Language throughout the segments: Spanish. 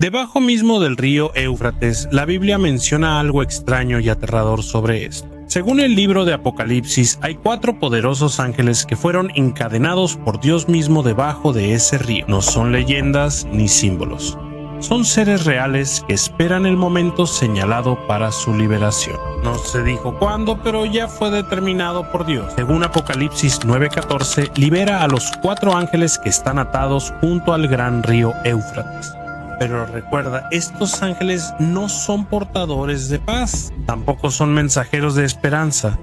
Debajo mismo del río Éufrates, la Biblia menciona algo extraño y aterrador sobre esto. Según el libro de Apocalipsis, hay 4 poderosos ángeles que fueron encadenados por Dios mismo debajo de ese río. No son leyendas ni símbolos. Son seres reales que esperan el momento señalado para su liberación. No se dijo cuándo, pero ya fue determinado por Dios. Según Apocalipsis 9:14, libera a los 4 ángeles que están atados junto al gran río Éufrates. Pero recuerda, estos ángeles no son portadores de paz, tampoco son mensajeros de esperanza.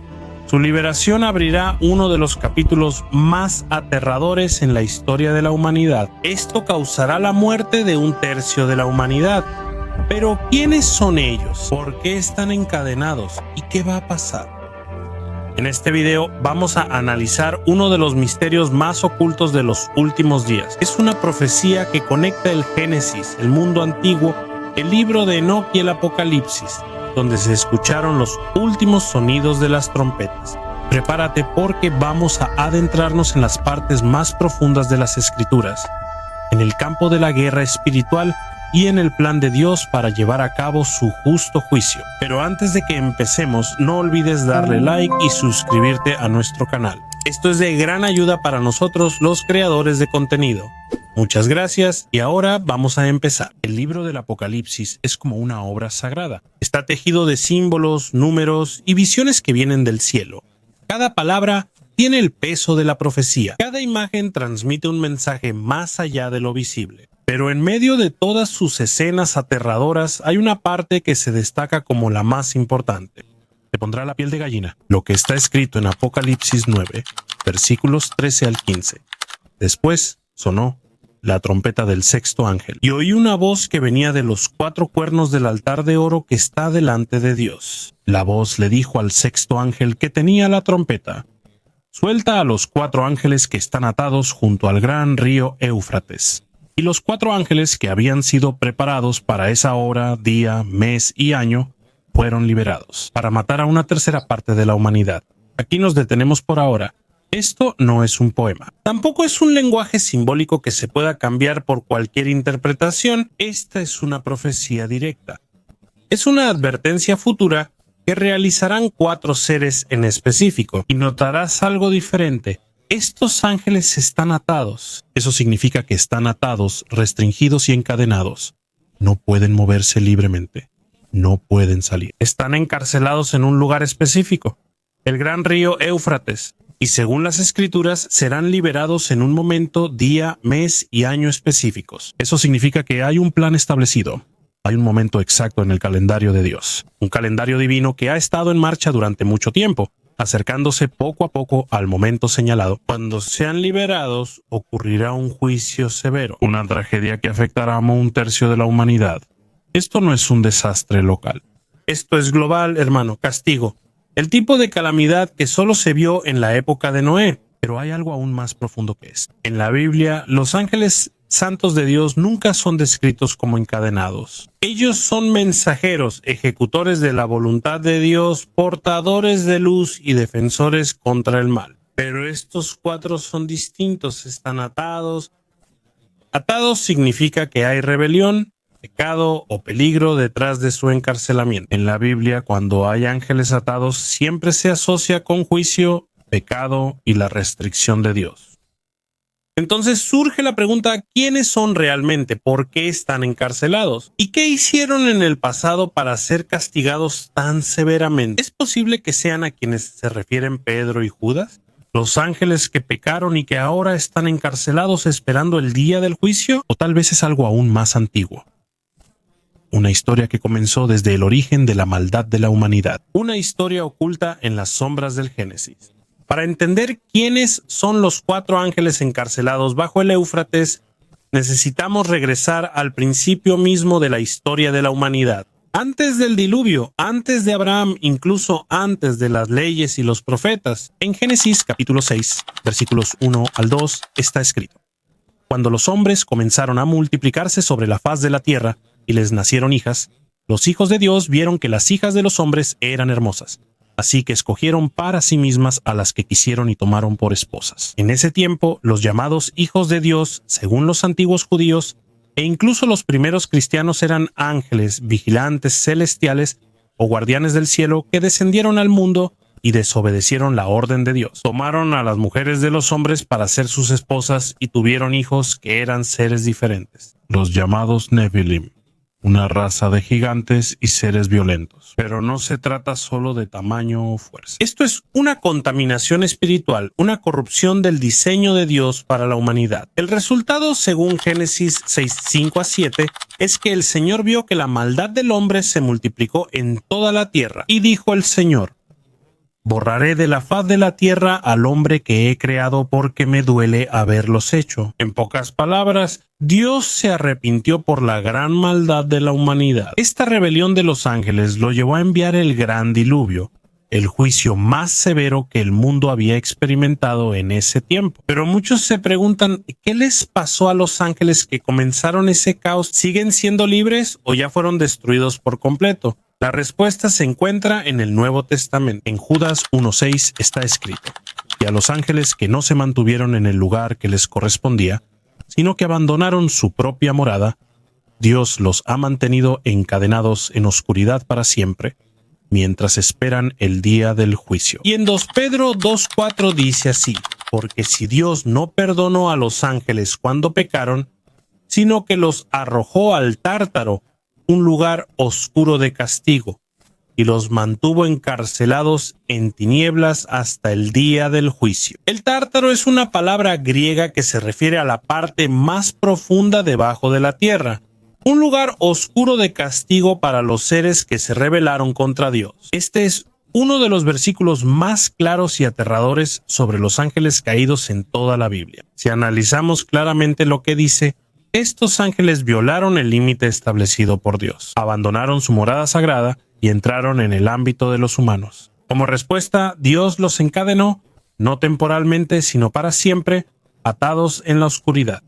Su liberación abrirá uno de los capítulos más aterradores en la historia de la humanidad. Esto causará la muerte de 1/3 de la humanidad. Pero ¿quiénes son ellos? ¿Por qué están encadenados? ¿Y qué va a pasar? En este video vamos a analizar uno de los misterios más ocultos de los últimos días. Es una profecía que conecta el Génesis, el mundo antiguo, el libro de Enoc y el Apocalipsis, donde se escucharon los últimos sonidos de las trompetas. Prepárate porque vamos a adentrarnos en las partes más profundas de las Escrituras, en el campo de la guerra espiritual y en el plan de Dios para llevar a cabo su justo juicio. Pero antes de que empecemos, no olvides darle like y suscribirte a nuestro canal. Esto es de gran ayuda para nosotros, los creadores de contenido. Muchas gracias y ahora vamos a empezar. El libro del Apocalipsis es como una obra sagrada. Está tejido de símbolos, números y visiones que vienen del cielo. Cada palabra tiene el peso de la profecía. Cada imagen transmite un mensaje más allá de lo visible. Pero en medio de todas sus escenas aterradoras hay una parte que se destaca como la más importante. Te pondrá la piel de gallina. Lo que está escrito en Apocalipsis 9, versículos 13 al 15. Después sonó la trompeta del 6º ángel, y oí una voz que venía de los 4 cuernos del altar de oro que está delante de Dios. La voz le dijo al 6º ángel que tenía la trompeta: suelta a los 4 ángeles que están atados junto al gran río Éufrates. Y los 4 ángeles que habían sido preparados para esa hora, día, mes y año fueron liberados para matar a 1/3 parte de la humanidad. Aquí nos detenemos por ahora. Esto no es un poema. Tampoco es un lenguaje simbólico que se pueda cambiar por cualquier interpretación. Esta es una profecía directa. Es una advertencia futura que realizarán 4 seres en específico. Y notarás algo diferente. Estos ángeles están atados. Eso significa que están atados, restringidos y encadenados. No pueden moverse libremente. No pueden salir. Están encarcelados en un lugar específico, el gran río Éufrates, y según las Escrituras serán liberados en un momento, día, mes y año específicos. Eso significa que hay un plan establecido. Hay un momento exacto en el calendario de Dios. Un calendario divino que ha estado en marcha durante mucho tiempo, acercándose poco a poco al momento señalado. Cuando sean liberados, ocurrirá un juicio severo, una tragedia que afectará a 1/3 de la humanidad. Esto no es un desastre local. Esto es global, hermano, castigo. El tipo de calamidad que solo se vio en la época de Noé. Pero hay algo aún más profundo que esto. En la Biblia, los ángeles santos de Dios nunca son descritos como encadenados. Ellos son mensajeros, ejecutores de la voluntad de Dios, portadores de luz y defensores contra el mal. Pero estos 4 son distintos, están atados. Atados significa que hay rebelión, pecado o peligro detrás de su encarcelamiento. En la Biblia, cuando hay ángeles atados, siempre se asocia con juicio, pecado y la restricción de Dios. Entonces surge la pregunta: ¿quiénes son realmente? ¿Por qué están encarcelados? ¿Y qué hicieron en el pasado para ser castigados tan severamente? ¿Es posible que sean a quienes se refieren Pedro y Judas? ¿Los ángeles que pecaron y que ahora están encarcelados esperando el día del juicio? ¿O tal vez es algo aún más antiguo? Una historia que comenzó desde el origen de la maldad de la humanidad. Una historia oculta en las sombras del Génesis. Para entender quiénes son los 4 ángeles encarcelados bajo el Éufrates, necesitamos regresar al principio mismo de la historia de la humanidad. Antes del diluvio, antes de Abraham, incluso antes de las leyes y los profetas. En Génesis capítulo 6, versículos 1 al 2, está escrito: cuando los hombres comenzaron a multiplicarse sobre la faz de la tierra y les nacieron hijas, los hijos de Dios vieron que las hijas de los hombres eran hermosas. Así que escogieron para sí mismas a las que quisieron y tomaron por esposas. En ese tiempo, los llamados hijos de Dios, según los antiguos judíos, e incluso los primeros cristianos eran ángeles, vigilantes celestiales o guardianes del cielo que descendieron al mundo y desobedecieron la orden de Dios. Tomaron a las mujeres de los hombres para ser sus esposas y tuvieron hijos que eran seres diferentes, los llamados Nephilim, una raza de gigantes y seres violentos. Pero no se trata solo de tamaño o fuerza. Esto es una contaminación espiritual, una corrupción del diseño de Dios para la humanidad. El resultado, según Génesis 6:5-7, es que el Señor vio que la maldad del hombre se multiplicó en toda la tierra. Y dijo el Señor: borraré de la faz de la tierra al hombre que he creado porque me duele haberlos hecho. En pocas palabras, Dios se arrepintió por la gran maldad de la humanidad. Esta rebelión de los ángeles lo llevó a enviar el gran diluvio, el juicio más severo que el mundo había experimentado en ese tiempo. Pero muchos se preguntan, ¿qué les pasó a los ángeles que comenzaron ese caos? ¿Siguen siendo libres o ya fueron destruidos por completo? La respuesta se encuentra en el Nuevo Testamento. En Judas 1:6 está escrito: y a los ángeles que no se mantuvieron en el lugar que les correspondía, sino que abandonaron su propia morada, Dios los ha mantenido encadenados en oscuridad para siempre, mientras esperan el día del juicio. Y en 2 Pedro 2:4 dice así: porque si Dios no perdonó a los ángeles cuando pecaron, sino que los arrojó al Tártaro, un lugar oscuro de castigo, y los mantuvo encarcelados en tinieblas hasta el día del juicio. El Tártaro es una palabra griega que se refiere a la parte más profunda debajo de la tierra, un lugar oscuro de castigo para los seres que se rebelaron contra Dios. Este es uno de los versículos más claros y aterradores sobre los ángeles caídos en toda la Biblia. Si analizamos claramente lo que dice, estos ángeles violaron el límite establecido por Dios, abandonaron su morada sagrada y entraron en el ámbito de los humanos. Como respuesta, Dios los encadenó, no temporalmente, sino para siempre, atados en la oscuridad.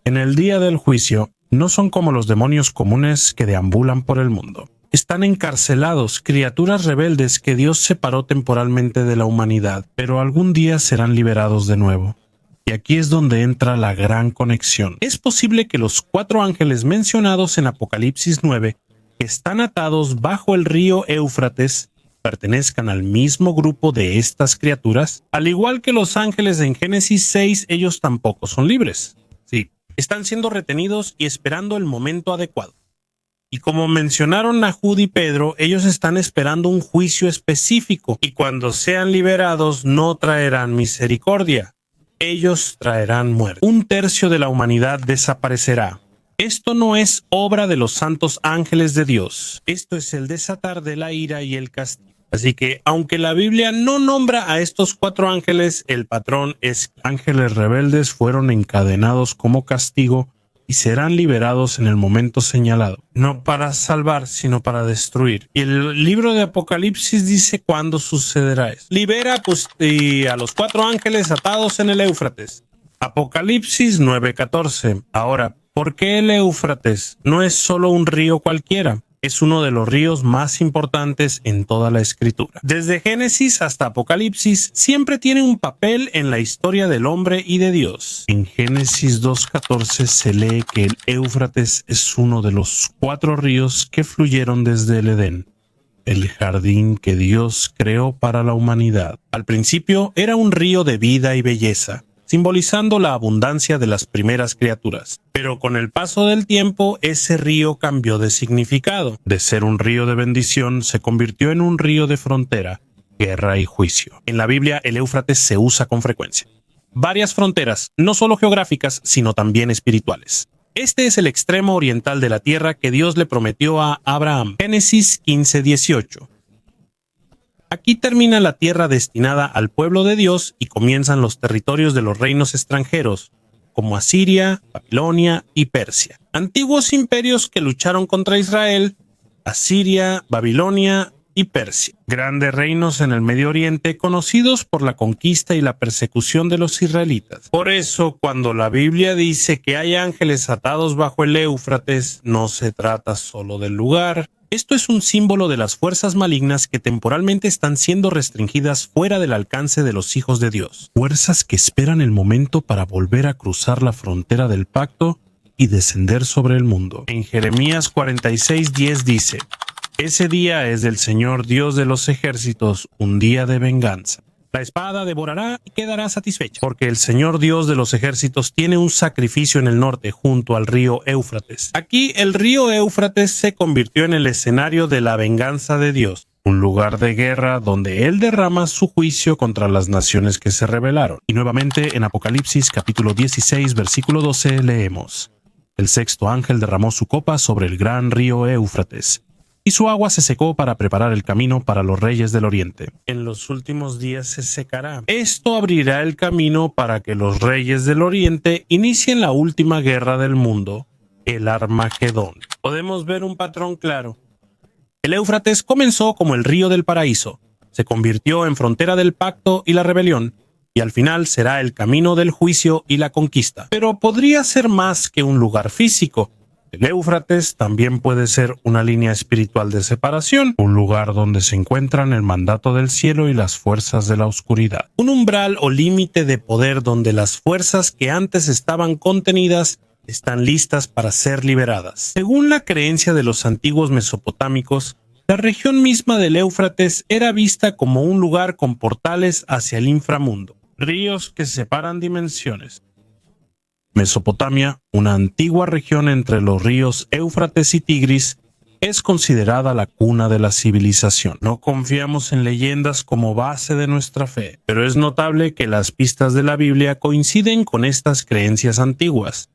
En el día del juicio, no son como los demonios comunes que deambulan por el mundo. Están encarcelados, criaturas rebeldes que Dios separó temporalmente de la humanidad, pero algún día serán liberados de nuevo. Y aquí es donde entra la gran conexión. Es posible que los 4 ángeles mencionados en Apocalipsis 9, que están atados bajo el río Éufrates, pertenezcan al mismo grupo de estas criaturas. Al igual que los ángeles en Génesis 6, ellos tampoco son libres. Sí, están siendo retenidos y esperando el momento adecuado. Y como mencionaron Nahud y Pedro, ellos están esperando un juicio específico, y cuando sean liberados no traerán misericordia. Ellos traerán muerte. 1/3 de la humanidad desaparecerá. Esto no es obra de los santos ángeles de Dios. Esto es el desatar de la ira y el castigo. Así que, aunque la Biblia no nombra a estos 4 ángeles, el patrón es que ángeles rebeldes fueron encadenados como castigo y serán liberados en el momento señalado. No para salvar, sino para destruir. Y el libro de Apocalipsis dice cuándo sucederá eso. Libera a los 4 ángeles atados en el Éufrates. Apocalipsis 9:14. Ahora, ¿por qué el Éufrates? No es solo un río cualquiera. Es uno de los ríos más importantes en toda la Escritura. Desde Génesis hasta Apocalipsis, siempre tiene un papel en la historia del hombre y de Dios. En Génesis 2:14 se lee que el Éufrates es uno de los 4 ríos que fluyeron desde el Edén, el jardín que Dios creó para la humanidad. Al principio era un río de vida y belleza, simbolizando la abundancia de las primeras criaturas. Pero con el paso del tiempo, ese río cambió de significado. De ser un río de bendición, se convirtió en un río de frontera, guerra y juicio. En la Biblia, el Éufrates se usa con frecuencia. Varias fronteras, no solo geográficas, sino también espirituales. Este es el extremo oriental de la tierra que Dios le prometió a Abraham. Génesis 15:18. Aquí termina la tierra destinada al pueblo de Dios y comienzan los territorios de los reinos extranjeros, como Asiria, Babilonia y Persia. Antiguos imperios que lucharon contra Israel, Asiria, Babilonia y Persia. Grandes reinos en el Medio Oriente conocidos por la conquista y la persecución de los israelitas. Por eso, cuando la Biblia dice que hay ángeles atados bajo el Éufrates, no se trata solo del lugar. Esto es un símbolo de las fuerzas malignas que temporalmente están siendo restringidas fuera del alcance de los hijos de Dios. Fuerzas que esperan el momento para volver a cruzar la frontera del pacto y descender sobre el mundo. En Jeremías 46:10 dice: Ese día es del Señor Dios de los ejércitos, un día de venganza. La espada devorará y quedará satisfecha, porque el Señor Dios de los ejércitos tiene un sacrificio en el norte, junto al río Éufrates. Aquí el río Éufrates se convirtió en el escenario de la venganza de Dios, un lugar de guerra donde Él derrama su juicio contra las naciones que se rebelaron. Y nuevamente en Apocalipsis capítulo 16, versículo 12 leemos: El sexto ángel derramó su copa sobre el gran río Éufrates, y su agua se secó para preparar el camino para los reyes del oriente. En los últimos días se secará. Esto abrirá el camino para que los reyes del oriente inicien la última guerra del mundo, el Armagedón. Podemos ver un patrón claro. El Éufrates comenzó como el río del paraíso, se convirtió en frontera del pacto y la rebelión, y al final será el camino del juicio y la conquista. Pero podría ser más que un lugar físico. El Éufrates también puede ser una línea espiritual de separación, un lugar donde se encuentran el mandato del cielo y las fuerzas de la oscuridad. Un umbral o límite de poder donde las fuerzas que antes estaban contenidas están listas para ser liberadas. Según la creencia de los antiguos mesopotámicos, la región misma del Éufrates era vista como un lugar con portales hacia el inframundo, ríos que separan dimensiones. Mesopotamia, una antigua región entre los ríos Éufrates y Tigris, es considerada la cuna de la civilización. No confiamos en leyendas como base de nuestra fe, pero es notable que las pistas de la Biblia coinciden con estas creencias antiguas.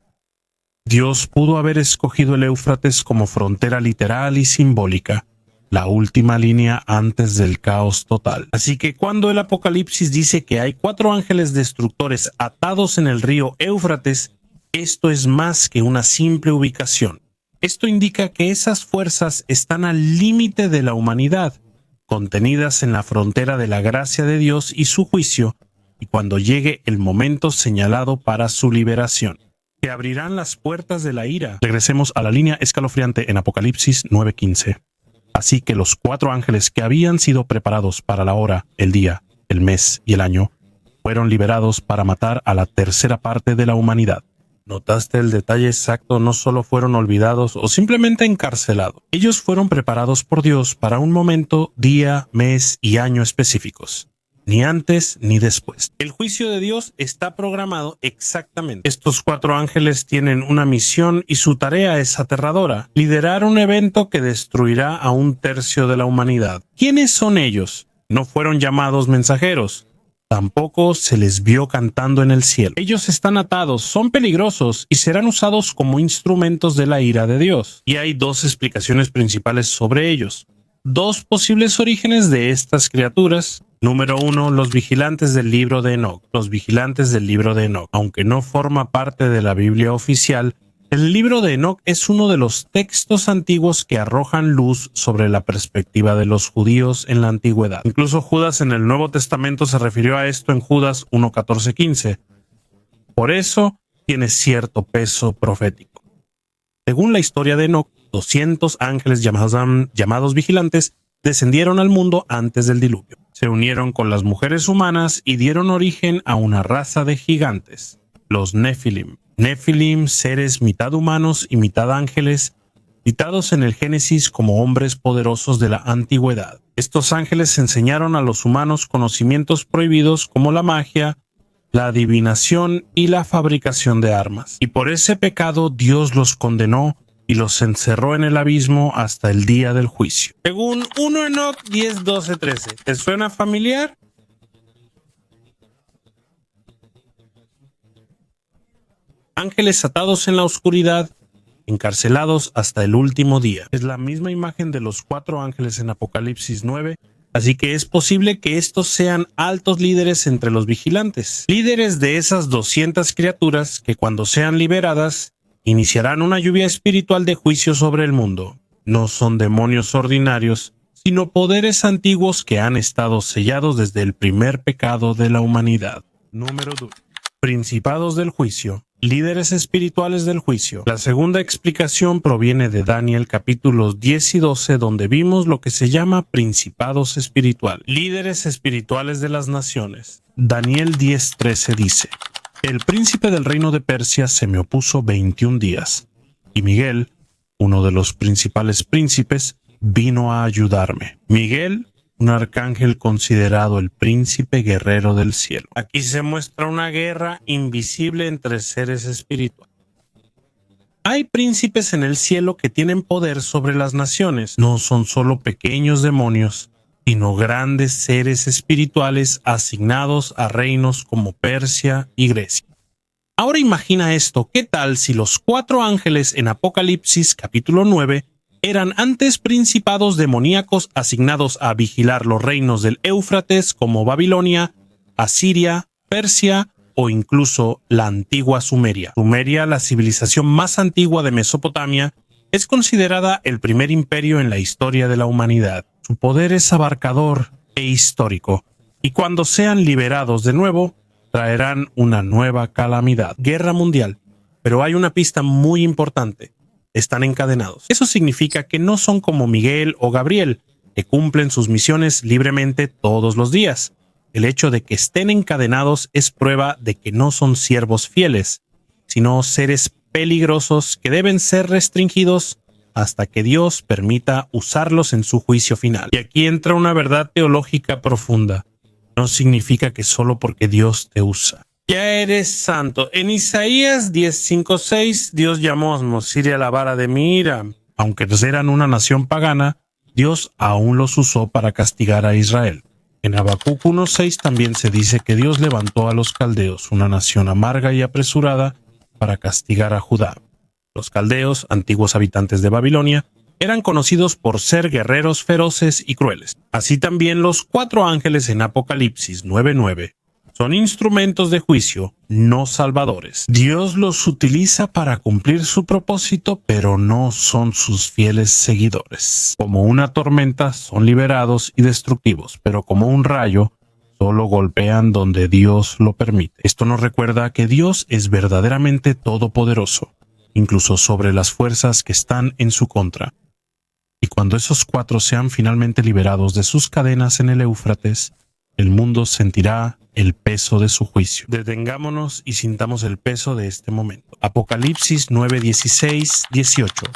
Dios pudo haber escogido el Éufrates como frontera literal y simbólica, la última línea antes del caos total. Así que cuando el Apocalipsis dice que hay 4 ángeles destructores atados en el río Éufrates, esto es más que una simple ubicación. Esto indica que esas fuerzas están al límite de la humanidad, contenidas en la frontera de la gracia de Dios y su juicio, y cuando llegue el momento señalado para su liberación, se abrirán las puertas de la ira. Regresemos a la línea escalofriante en Apocalipsis 9:15. Así que los 4 ángeles que habían sido preparados para la hora, el día, el mes y el año, fueron liberados para matar a la tercera parte de la humanidad. ¿Notaste el detalle exacto? No solo fueron olvidados o simplemente encarcelados. Ellos fueron preparados por Dios para un momento, día, mes y año específicos. Ni antes ni después. El juicio de Dios está programado exactamente. Estos 4 ángeles tienen una misión y su tarea es aterradora: liderar un evento que destruirá a 1/3 de la humanidad. ¿Quiénes son ellos? No fueron llamados mensajeros. Tampoco se les vio cantando en el cielo. Ellos están atados, son peligrosos y serán usados como instrumentos de la ira de Dios. Y hay 2 explicaciones principales sobre ellos. 2 posibles orígenes de estas criaturas. Número 1, los vigilantes del libro de Enoc. Los vigilantes del libro de Enoc. Aunque no forma parte de la Biblia oficial, el libro de Enoc es uno de los textos antiguos que arrojan luz sobre la perspectiva de los judíos en la antigüedad. Incluso Judas en el Nuevo Testamento se refirió a esto en Judas 1:14-15. Por eso tiene cierto peso profético. Según la historia de Enoc, 200 ángeles llamados vigilantes descendieron al mundo antes del diluvio. Se unieron con las mujeres humanas y dieron origen a una raza de gigantes, los Nefilim. Nefilim, seres mitad humanos y mitad ángeles, citados en el Génesis como hombres poderosos de la antigüedad. Estos ángeles enseñaron a los humanos conocimientos prohibidos como la magia, la adivinación y la fabricación de armas. Y por ese pecado Dios los condenó y los encerró en el abismo hasta el día del juicio. Según 1 Enoc 10:12-13. ¿Te suena familiar? Ángeles atados en la oscuridad, encarcelados hasta el último día. Es la misma imagen de los 4 ángeles en Apocalipsis 9, así que es posible que estos sean altos líderes entre los vigilantes. Líderes de esas 200 criaturas que cuando sean liberadas, iniciarán una lluvia espiritual de juicio sobre el mundo. No son demonios ordinarios, sino poderes antiguos que han estado sellados desde el primer pecado de la humanidad. Número 2. Principados del juicio. Líderes espirituales del juicio. La segunda explicación proviene de Daniel capítulos 10 y 12, donde vimos lo que se llama principados espirituales. Líderes espirituales de las naciones. Daniel 10:13 dice: El príncipe del reino de Persia se me opuso 21 días, y Miguel, uno de los principales príncipes, vino a ayudarme. Miguel, un arcángel considerado el príncipe guerrero del cielo. Aquí se muestra una guerra invisible entre seres espirituales. Hay príncipes en el cielo que tienen poder sobre las naciones. No son solo pequeños demonios, sino grandes seres espirituales asignados a reinos como Persia y Grecia. Ahora imagina esto, ¿qué tal si los 4 ángeles en Apocalipsis capítulo 9 eran antes principados demoníacos asignados a vigilar los reinos del Éufrates como Babilonia, Asiria, Persia o incluso la antigua Sumeria? Sumeria, la civilización más antigua de Mesopotamia, es considerada el primer imperio en la historia de la humanidad. Su poder es abarcador e histórico, y cuando sean liberados de nuevo, traerán una nueva calamidad, guerra mundial. Pero hay una pista muy importante: están encadenados. Eso significa que no son como Miguel o Gabriel, que cumplen sus misiones libremente todos los días. El hecho de que estén encadenados es prueba de que no son siervos fieles, sino seres peligrosos que deben ser restringidos hasta que Dios permita usarlos en su juicio final. Y aquí entra una verdad teológica profunda. No significa que solo porque Dios te usa ya eres santo. En Isaías 10:5-6, Dios llamó a Asiria la vara de mi ira. Aunque eran una nación pagana, Dios aún los usó para castigar a Israel. En Habacuc 1:6 también se dice que Dios levantó a los caldeos, una nación amarga y apresurada, para castigar a Judá. Los caldeos, antiguos habitantes de Babilonia, eran conocidos por ser guerreros feroces y crueles. Así también los 4 ángeles en Apocalipsis 9:9 son instrumentos de juicio, no salvadores. Dios los utiliza para cumplir su propósito, pero no son sus fieles seguidores. Como una tormenta, son liberados y destructivos, pero como un rayo, solo golpean donde Dios lo permite. Esto nos recuerda que Dios es verdaderamente todopoderoso, incluso sobre las fuerzas que están en su contra. Y cuando esos 4 sean finalmente liberados de sus cadenas en el Éufrates, el mundo sentirá el peso de su juicio. Detengámonos y sintamos el peso de este momento. Apocalipsis 9:16-18.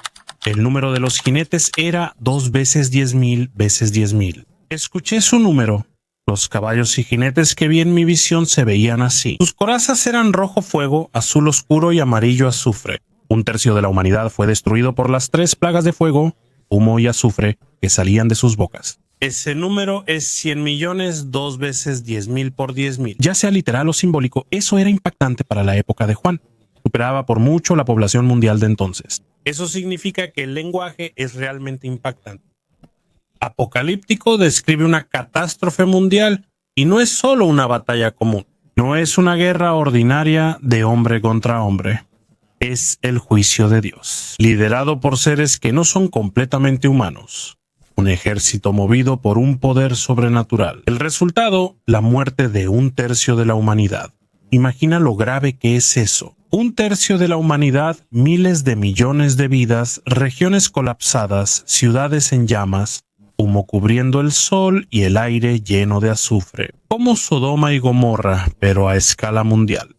El número de los jinetes era 2 veces 10,000 veces 10,000. Escuché su número. Los caballos y jinetes que vi en mi visión se veían así. Sus corazas eran rojo fuego, azul oscuro y amarillo azufre. 1/3 de la humanidad fue destruido por las 3 plagas de fuego, humo y azufre que salían de sus bocas. Ese número es 100 millones, 2 veces 10,000 por 10,000. Ya sea literal o simbólico, eso era impactante para la época de Juan. Superaba por mucho la población mundial de entonces. Eso significa que el lenguaje es realmente impactante. Apocalíptico describe una catástrofe mundial y no es solo una batalla común. No es una guerra ordinaria de hombre contra hombre. Es el juicio de Dios, liderado por seres que no son completamente humanos. Un ejército movido por un poder sobrenatural. El resultado, la muerte de 1/3 de la humanidad. Imagina lo grave que es eso. 1/3 de la humanidad, miles de millones de vidas, regiones colapsadas, ciudades en llamas, humo cubriendo el sol y el aire lleno de azufre. Como Sodoma y Gomorra, pero a escala mundial.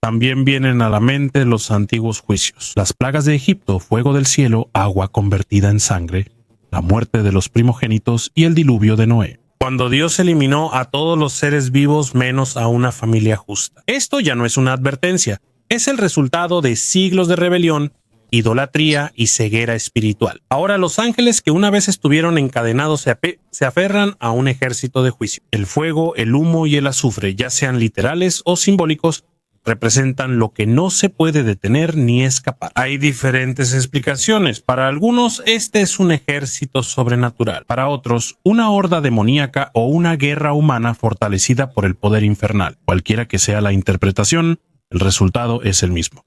También vienen a la mente los antiguos juicios. Las plagas de Egipto, fuego del cielo, agua convertida en sangre, la muerte de los primogénitos y el diluvio de Noé. Cuando Dios eliminó a todos los seres vivos menos a una familia justa. Esto ya no es una advertencia, es el resultado de siglos de rebelión, idolatría y ceguera espiritual. Ahora los ángeles que una vez estuvieron encadenados se aferran a un ejército de juicio. El fuego, el humo y el azufre, ya sean literales o simbólicos, representan lo que no se puede detener ni escapar. Hay diferentes explicaciones. Para algunos, este es un ejército sobrenatural. Para otros, una horda demoníaca o una guerra humana fortalecida por el poder infernal. Cualquiera que sea la interpretación, el resultado es el mismo.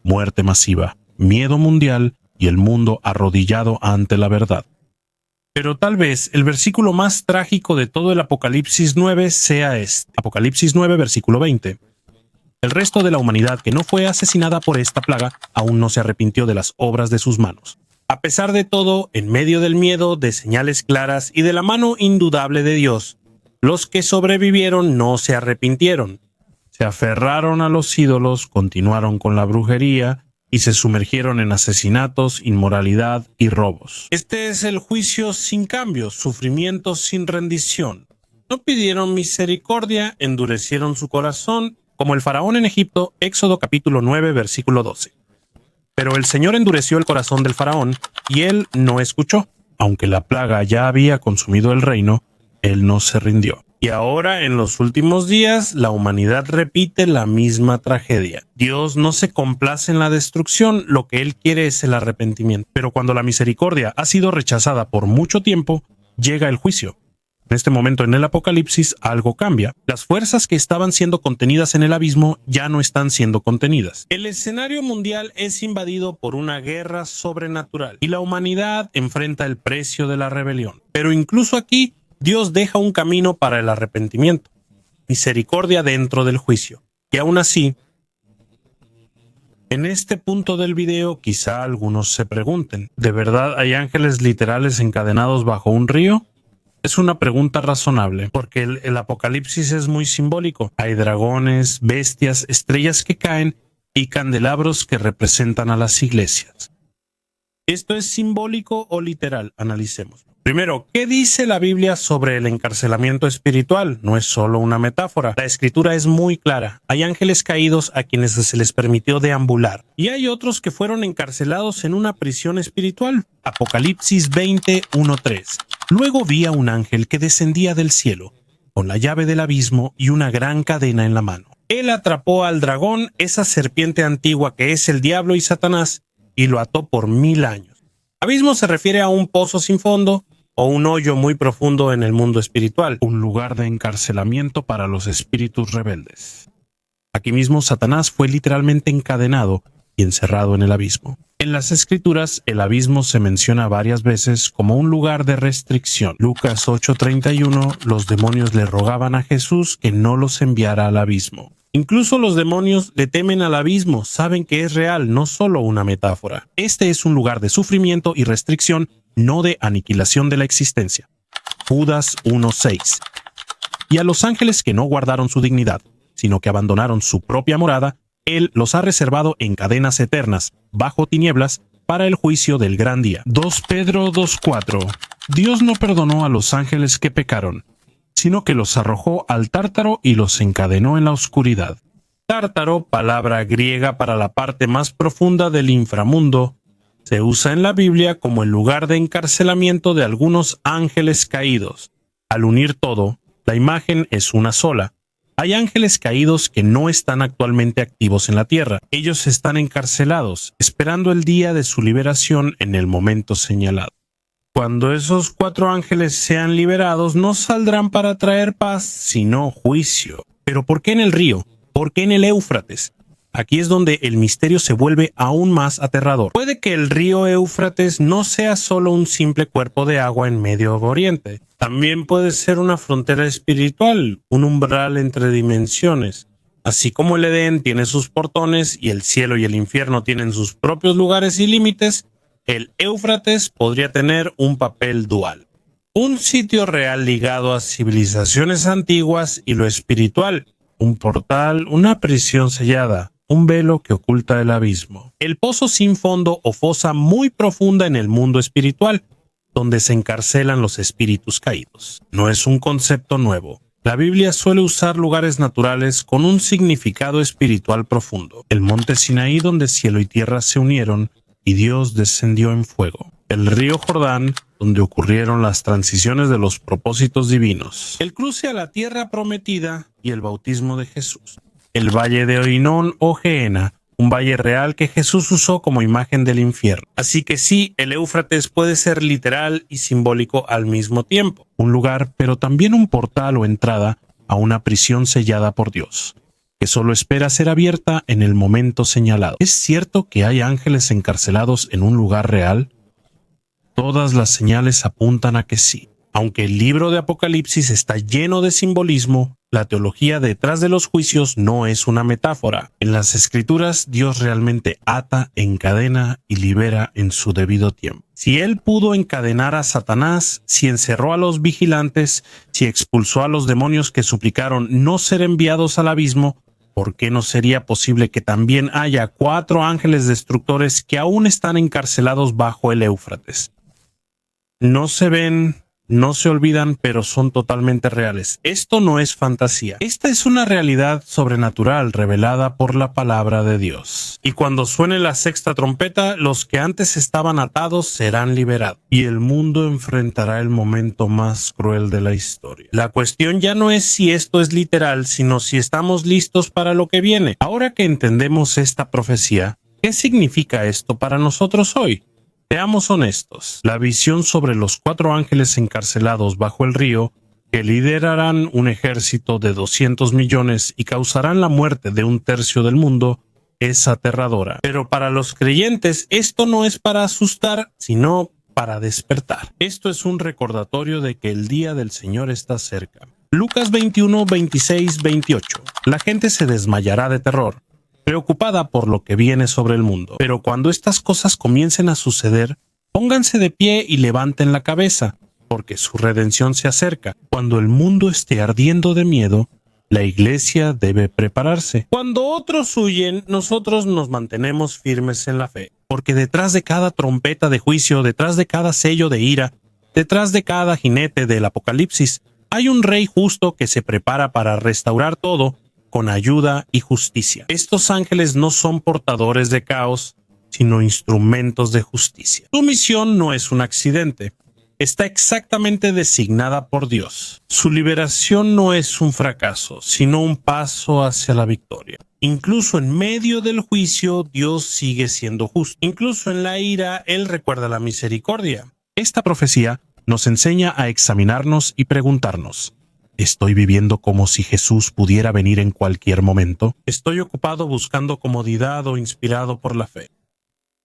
Muerte masiva, miedo mundial y el mundo arrodillado ante la verdad. Pero tal vez el versículo más trágico de todo el Apocalipsis 9 sea este. Apocalipsis 9, versículo 20. El resto de la humanidad que no fue asesinada por esta plaga aún no se arrepintió de las obras de sus manos. A pesar de todo, en medio del miedo, de señales claras y de la mano indudable de Dios, los que sobrevivieron no se arrepintieron. Se aferraron a los ídolos, continuaron con la brujería y se sumergieron en asesinatos, inmoralidad y robos. Este es el juicio sin cambios, sufrimiento sin rendición. No pidieron misericordia, endurecieron su corazón, como el faraón en Egipto, Éxodo capítulo 9, versículo 12. Pero el Señor endureció el corazón del faraón y él no escuchó. Aunque la plaga ya había consumido el reino, él no se rindió. Y ahora, en los últimos días, la humanidad repite la misma tragedia. Dios no se complace en la destrucción, lo que Él quiere es el arrepentimiento. Pero cuando la misericordia ha sido rechazada por mucho tiempo, llega el juicio. En este momento en el Apocalipsis algo cambia. Las fuerzas que estaban siendo contenidas en el abismo ya no están siendo contenidas. El escenario mundial es invadido por una guerra sobrenatural y la humanidad enfrenta el precio de la rebelión. Pero incluso aquí, Dios deja un camino para el arrepentimiento, misericordia dentro del juicio. Y aún así, en este punto del video quizá algunos se pregunten, ¿de verdad hay ángeles literales encadenados bajo un río? Es una pregunta razonable, porque el Apocalipsis es muy simbólico. Hay dragones, bestias, estrellas que caen y candelabros que representan a las iglesias. ¿Esto es simbólico o literal? Analicemos. Primero, ¿qué dice la Biblia sobre el encarcelamiento espiritual? No es solo una metáfora. La escritura es muy clara. Hay ángeles caídos a quienes se les permitió deambular. Y hay otros que fueron encarcelados en una prisión espiritual. Apocalipsis 20, 1-3. Luego vi a un ángel que descendía del cielo, con la llave del abismo y una gran cadena en la mano. Él atrapó al dragón, esa serpiente antigua que es el diablo y Satanás, y lo ató por 1000 años. Abismo se refiere a un pozo sin fondo o un hoyo muy profundo en el mundo espiritual, un lugar de encarcelamiento para los espíritus rebeldes. Aquí mismo Satanás fue literalmente encadenado y encerrado en el abismo. En las Escrituras, el abismo se menciona varias veces como un lugar de restricción. Lucas 8:31, los demonios le rogaban a Jesús que no los enviara al abismo. Incluso los demonios le temen al abismo, saben que es real, no solo una metáfora. Este es un lugar de sufrimiento y restricción, no de aniquilación de la existencia. Judas 1:6. Y a los ángeles que no guardaron su dignidad, sino que abandonaron su propia morada, Él los ha reservado en cadenas eternas, bajo tinieblas, para el juicio del gran día. 2 Pedro 2:4. Dios no perdonó a los ángeles que pecaron, sino que los arrojó al Tártaro y los encadenó en la oscuridad. Tártaro, palabra griega para la parte más profunda del inframundo, se usa en la Biblia como el lugar de encarcelamiento de algunos ángeles caídos. Al unir todo, la imagen es una sola. Hay ángeles caídos que no están actualmente activos en la tierra. Ellos están encarcelados, esperando el día de su liberación en el momento señalado. Cuando esos 4 ángeles sean liberados, no saldrán para traer paz, sino juicio. ¿Pero por qué en el río? ¿Por qué en el Éufrates? Aquí es donde el misterio se vuelve aún más aterrador. Puede que el río Éufrates no sea solo un simple cuerpo de agua en Medio Oriente. También puede ser una frontera espiritual, un umbral entre dimensiones. Así como el Edén tiene sus portones y el cielo y el infierno tienen sus propios lugares y límites, el Éufrates podría tener un papel dual. Un sitio real ligado a civilizaciones antiguas y lo espiritual. Un portal, una prisión sellada, un velo que oculta el abismo. El pozo sin fondo o fosa muy profunda en el mundo espiritual, donde se encarcelan los espíritus caídos. No es un concepto nuevo. La Biblia suele usar lugares naturales con un significado espiritual profundo. El monte Sinaí donde cielo y tierra se unieron y Dios descendió en fuego. El río Jordán, donde ocurrieron las transiciones de los propósitos divinos. El cruce a la tierra prometida y el bautismo de Jesús. El valle de Oinón o Geena, un valle real que Jesús usó como imagen del infierno. Así que sí, el Éufrates puede ser literal y simbólico al mismo tiempo. Un lugar, pero también un portal o entrada a una prisión sellada por Dios, que solo espera ser abierta en el momento señalado. ¿Es cierto que hay ángeles encarcelados en un lugar real? Todas las señales apuntan a que sí. Aunque el libro de Apocalipsis está lleno de simbolismo, la teología detrás de los juicios no es una metáfora. En las Escrituras, Dios realmente ata, encadena y libera en su debido tiempo. Si Él pudo encadenar a Satanás, si encerró a los vigilantes, si expulsó a los demonios que suplicaron no ser enviados al abismo, ¿por qué no sería posible que también haya 4 ángeles destructores que aún están encarcelados bajo el Éufrates? No se ven, no se olvidan, pero son totalmente reales. Esto no es fantasía. Esta es una realidad sobrenatural revelada por la palabra de Dios. Y cuando suene la sexta trompeta, los que antes estaban atados serán liberados. Y el mundo enfrentará el momento más cruel de la historia. La cuestión ya no es si esto es literal, sino si estamos listos para lo que viene. Ahora que entendemos esta profecía, ¿qué significa esto para nosotros hoy? Seamos honestos, la visión sobre los 4 ángeles encarcelados bajo el río, que liderarán un ejército de 200 millones y causarán la muerte de 1/3 del mundo, es aterradora. Pero para los creyentes esto no es para asustar, sino para despertar. Esto es un recordatorio de que el día del Señor está cerca. Lucas 21, 26, 28. La gente se desmayará de terror, preocupada por lo que viene sobre el mundo. Pero cuando estas cosas comiencen a suceder, pónganse de pie y levanten la cabeza, porque su redención se acerca. Cuando el mundo esté ardiendo de miedo, la iglesia debe prepararse. Cuando otros huyen, nosotros nos mantenemos firmes en la fe, porque detrás de cada trompeta de juicio, detrás de cada sello de ira, detrás de cada jinete del Apocalipsis, hay un rey justo que se prepara para restaurar todo con ayuda y justicia. Estos ángeles no son portadores de caos, sino instrumentos de justicia. Su misión no es un accidente. Está exactamente designada por Dios. Su liberación no es un fracaso, sino un paso hacia la victoria. Incluso en medio del juicio, Dios sigue siendo justo. Incluso en la ira, Él recuerda la misericordia. Esta profecía nos enseña a examinarnos y preguntarnos: ¿estoy viviendo como si Jesús pudiera venir en cualquier momento? ¿Estoy ocupado buscando comodidad o inspirado por la fe?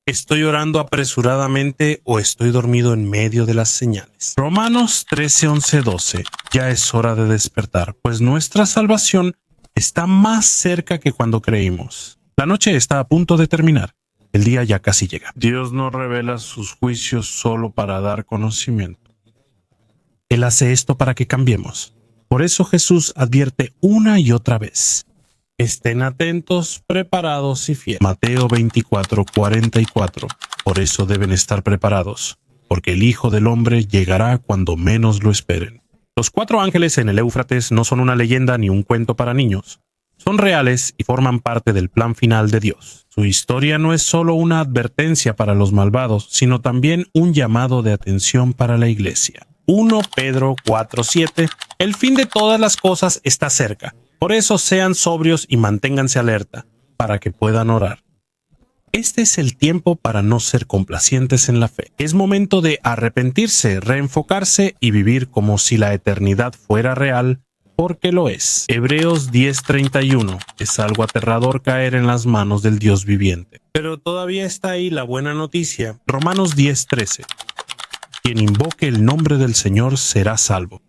¿Estoy orando apresuradamente o estoy dormido en medio de las señales? Romanos 13, 11, 12. Ya es hora de despertar, pues nuestra salvación está más cerca que cuando creímos. La noche está a punto de terminar. El día ya casi llega. Dios no revela sus juicios solo para dar conocimiento. Él hace esto para que cambiemos. Por eso Jesús advierte una y otra vez: estén atentos, preparados y fieles. Mateo 24, 44. Por eso deben estar preparados, porque el Hijo del Hombre llegará cuando menos lo esperen. Los 4 ángeles en el Éufrates no son una leyenda ni un cuento para niños. Son reales y forman parte del plan final de Dios. Su historia no es solo una advertencia para los malvados, sino también un llamado de atención para la iglesia. 1 Pedro 4:7. El fin de todas las cosas está cerca. Por eso sean sobrios y manténganse alerta, para que puedan orar. Este es el tiempo para no ser complacientes en la fe. Es momento de arrepentirse, reenfocarse y vivir como si la eternidad fuera real, porque lo es. Hebreos 10:31. Es algo aterrador caer en las manos del Dios viviente. Pero todavía está ahí la buena noticia. Romanos 10:13. Quien invoque el nombre del Señor será salvo.